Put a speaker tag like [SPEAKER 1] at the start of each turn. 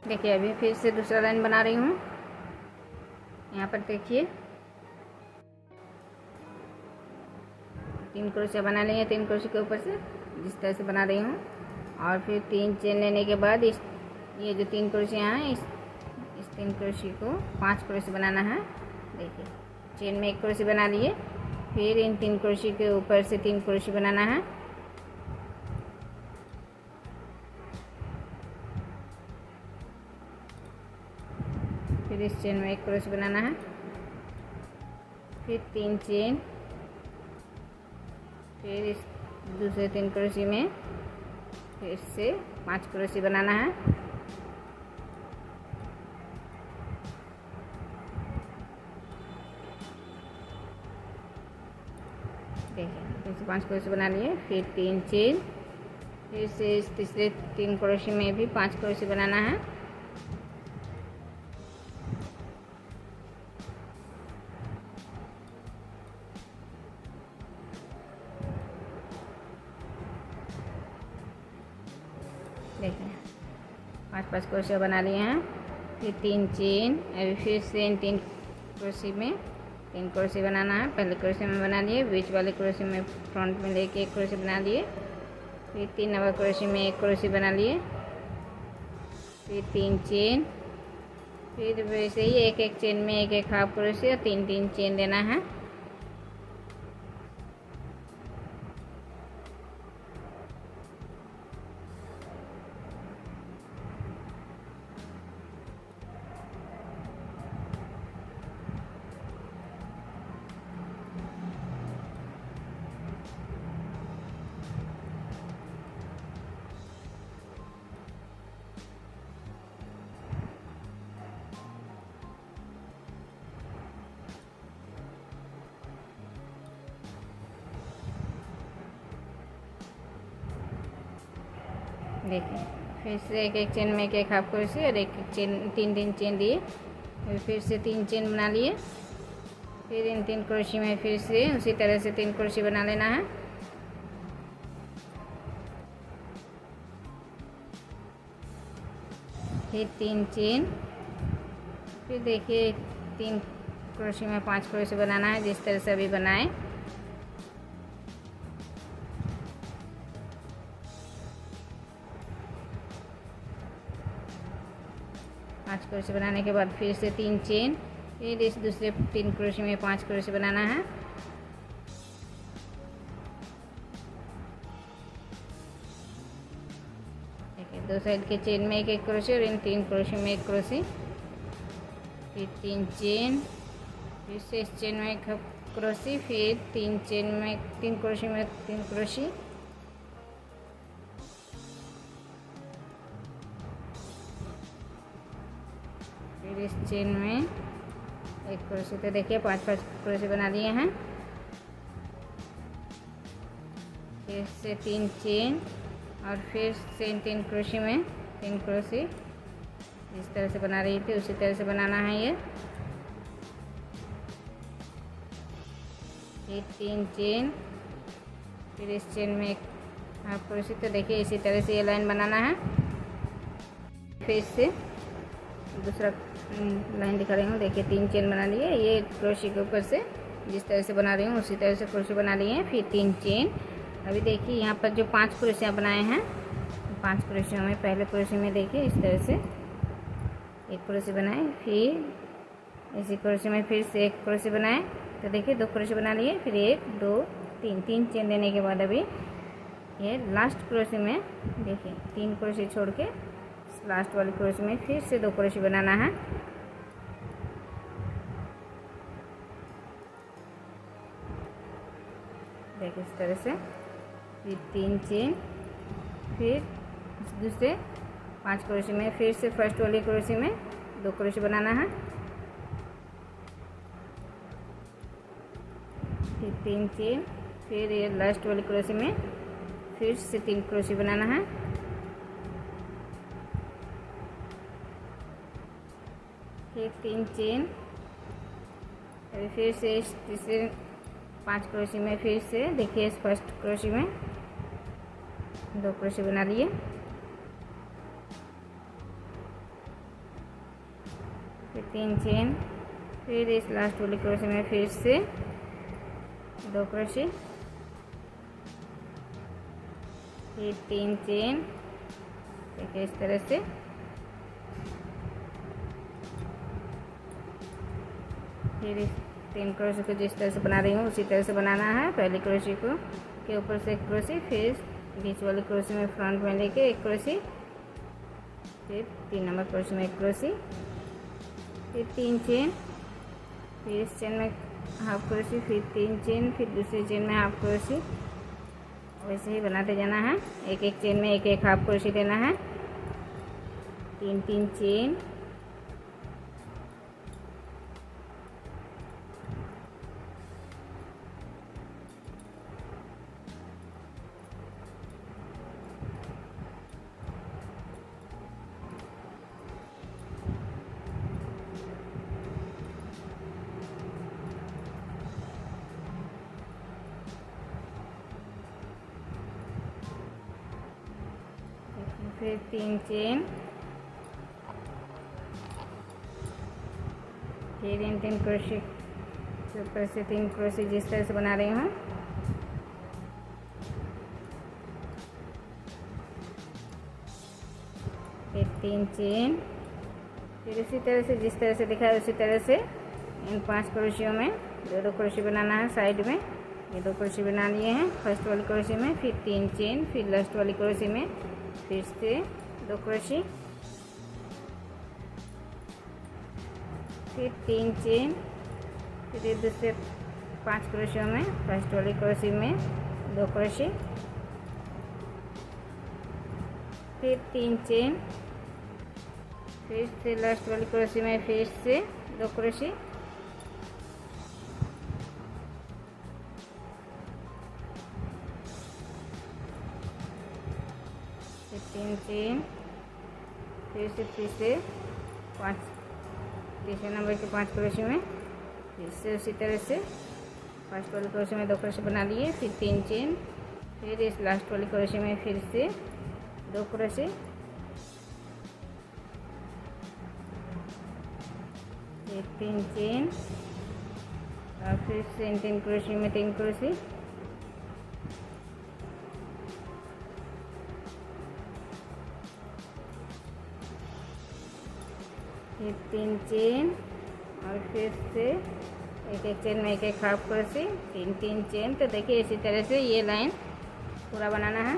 [SPEAKER 1] देखिए अभी फिर से दूसरा लाइन बना रही हूँ। यहाँ पर देखिए 3 क्रोशिया बना लेंगे 3 क्रोशिया के ऊपर से, जिस तरह से बना रही हूँ। और फिर 3 चेन लेने के बाद ये जो 3 क्रोशिया हैं इस 3 क्रोशिया को 5 क्रोशिया बनाना है। देखिए चेन में 1 क्रोशिया बना लिए, फिर इन 3 क्रोशिया के ऊपर से 3 क्रोशिया बनाना है। फिर इस चेन में 1 क्रोशिया बनाना है, फिर 3 चेन, फिर इस दूसरे 3 क्रोशिया में फिर से 5 क्रोशिया बनाना है। देखिए फिर से 5 क्रोशिया बना लिए, फिर 3 चेन, फिर से इस तीसरे 3 क्रोशिया में भी 5 क्रोशिया बनाना है। देखिए 5 क्रोशिया बना लिए हैं, फिर 3 चेन, अभी फिर से इन 3 क्रोशिया में 3 क्रोशिया बनाना है। पहले क्रोशिया में बना लिए, बीच वाले क्रोशिया में फ्रंट में लेके 1 क्रोशिया बना लिए, फिर 3 नंबर क्रोशिया में 1 क्रोशिया बना लिए, फिर 3 चेन, फिर वैसे ही एक चेन में एक हाफ क्रोशिया, 3 चेन देना है। देखिए फिर से एक चेन में एक हाफ क्रोशिया और एक चेन 3 चेन दिए, फिर से 3 चेन बना लिए, फिर इन 3 क्रोशिया में फिर से उसी तरह से 3 क्रोशिया बना लेना है। फिर 3 चेन, फिर देखिए 3 क्रोशिया में 5 क्रोशिया बनाना है, जिस तरह से अभी बनाए। पाँच क्रोशिया बनाने के बाद फिर से 3 चेन, फिर इस दूसरे 3 क्रोशिया में 5 क्रोशिया बनाना है। देखिए 2 साइड के चेन में एक क्रोशिया और इन 3 क्रोशिया में 1 क्रोशिया, फिर 3 चेन, फिर से इस चेन में 1 क्रोशिया, फिर 3 चेन में 3 क्रोशिया में 3 क्रोशिया, फिर इस चेन में 1 क्रोशिया। तो देखिए 5 क्रोशिया बना लिए हैं। फिर से 3 चेन और फिर से इन 3 क्रोशिया में 3 क्रोशिया, जिस तरह से बना रही थी उसी तरह से बनाना है। ये 3 चेन, फिर इस चेन में 1 हाफ क्रोशिया। तो देखिए इसी तरह से ये लाइन बनाना है। फिर से दूसरा लाइन दिखा रही हूँ। देखिए 3 चेन बना लिए, ये क्रोशिया के ऊपर से जिस तरह से बना रही हूँ उसी तरह से क्रोशिया बना लिए हैं। फिर 3 चेन, अभी देखिए यहाँ पर जो 5 क्रोशिया बनाए हैं, 5 क्रोशिया में पहले क्रोशिया में देखिए इस तरह से 1 क्रोशिया बनाए, फिर इसी क्रोशिया में फिर से 1 क्रोशिया बनाए। तो देखिए 2 क्रोशिया बना लिए, फिर 1 2 3 चेन देने के बाद अभी ये लास्ट क्रोशिया में देखिए 3 क्रोशिया छोड़ के लास्ट वाली क्रोशिया में फिर से 2 क्रोशिया बनाना है। देखिए इस तरह से, फिर 3 चेन, फिर दूसरे 5 क्रोशिया में फिर से फर्स्ट वाली क्रोशिया में 2 क्रोशिया बनाना है, फिर 3 चेन, फिर ये लास्ट वाली क्रोशिया में फिर से 3 क्रोशिया बनाना है, फिर 3 चेन, फिर से इस तीसरे 5 क्रोशिया में फिर से देखिए इस फर्स्ट क्रोशिया में 2 क्रोशिया बना लिए, फिर 3 चेन, फिर इस लास्ट वाली क्रोशे में फिर से 2 क्रोशे, फिर 3 चेन। देखिए इस तरह से फिर इस 3 क्रोशे को जिस तरह से बना रही हूँ उसी तरह से बनाना है। पहले क्रोशे को के ऊपर से 1 क्रोशे, फिर बीच वाले क्रोशे में फ्रंट में लेके 1 क्रोशे, फिर 3 नंबर क्रोशे में 1 क्रोशे, फिर 3 चेन, फिर इस चेन में हाफ क्रोशे, फिर 3 चेन, फिर दूसरी चेन में हाफ क्रोशे। वैसे ही बनाते जाना है। एक एक चेन में एक एक हाफ क्रोशे देना है। 3 चेन, फिर 3 चेन, फिर इन 3 क्रोशे के ऊपर से 3 क्रोशे जिस तरह से बना रही हूँ। फिर 3 चेन, फिर इसी तरह से जिस तरह से दिखा है उसी तरह से इन 5 क्रोशियों में 2 क्रोशे बनाना है। साइड में ये 2 क्रोशे बना लिए हैं फर्स्ट वाले क्रोशे में, फिर 3 चेन, फिर लास्ट वाले क्रोशे में फिर से 2 क्रोशे, फिर 3 चेन, फिर दूसरे 5 क्रोशियों में फर्स्ट वाले क्रोशे में 2 क्रोशे, फिर 3 चेन, फिर से लास्ट वाले क्रोशे में फिर से 2 क्रोशे, फिर 3 चेन, फिर से 5 तीसरे नंबर के 5 क्रोशे में फिर से उसी तरह से फर्स्ट वाले क्रोशे में 2 क्रोशे बना लिए, फिर 3 चेन, फिर इस लास्ट वाले क्रोशे में फिर से 2 क्रोशे, फिर 3 चेन और फिर से इन 3 क्रोशे में 3 क्रोशे, फिर 3 चेन और फिर से एक एक चेन में एक एक हाफ क्रोशे, 3 चेन। तो देखिए इसी तरह से ये लाइन पूरा बनाना है।